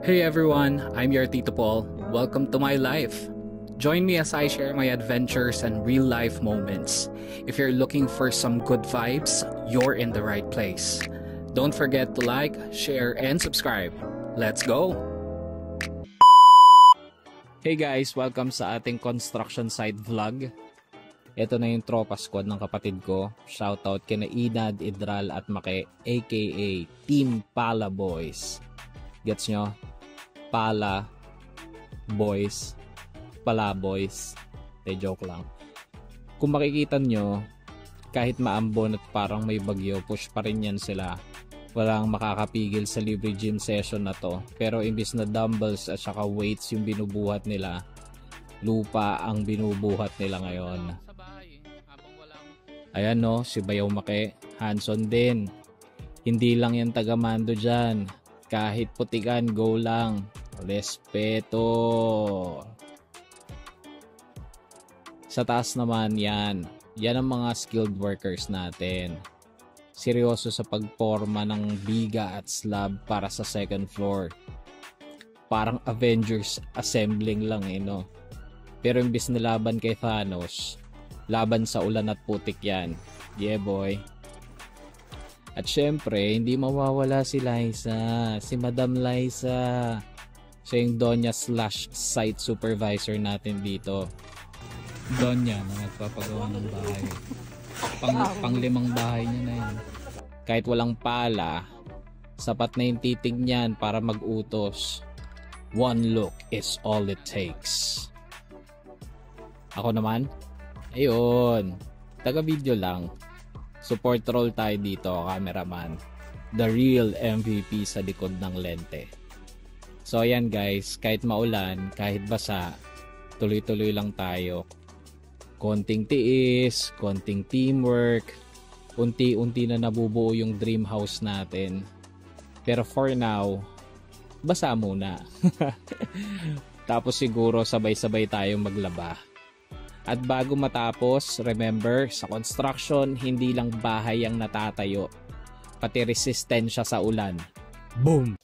Hey everyone, I'm your Tito Paul. Welcome to my life. Join me as I share my adventures and real life moments. If you're looking for some good vibes, you're in the right place. Don't forget to like, share, and subscribe. Let's go! Hey guys, welcome sa ating construction site vlog. Ito na yung tropa squad ng kapatid ko. Shoutout kina Inad, Idral at Make aka Team Pala Boys. Gets nyo? Pala Boys. Pala Boys. Joke lang. Kung makikita nyo, kahit maambon at parang may bagyo, push pa rin yan sila. Walang makakapigil sa libre gym session na to. Pero imbis na dumbbells at saka weights yung binubuhat nila, lupa ang binubuhat nila ngayon. Ayan no, si Bayaw Make, hands-on din. Hindi lang yan taga-mando dyan. Kahit putikan, go lang. Respeto. Sa taas naman yan. Yan ang mga skilled workers natin. Seryoso sa pagporma ng biga at slab para sa second floor. Parang Avengers assembling lang no. Pero imbis na laban kay Thanos, laban sa ulan at putik yan. Yeah boy. At syempre, hindi mawawala si Liza. Si Madam Liza. Siya yung Donya / site supervisor natin dito. Donya na nagpapagawa ng bahay. Pang-limang bahay niya na yan. Kahit walang pala, sapat na yung titig niyan para mag-utos. One look is all it takes. Ako naman, ayun, taga-video lang. Support role tayo dito, cameraman. The real MVP sa likod ng lente. So ayan guys, kahit maulan, kahit basa, tuloy-tuloy lang tayo. Konting tiis, konting teamwork, unti-unti na nabubuo yung dream house natin. Pero for now, basa muna. Tapos siguro sabay-sabay tayong maglaba. At bago matapos, remember, sa construction, hindi lang bahay ang natatayo, pati resistensya sa ulan. Boom!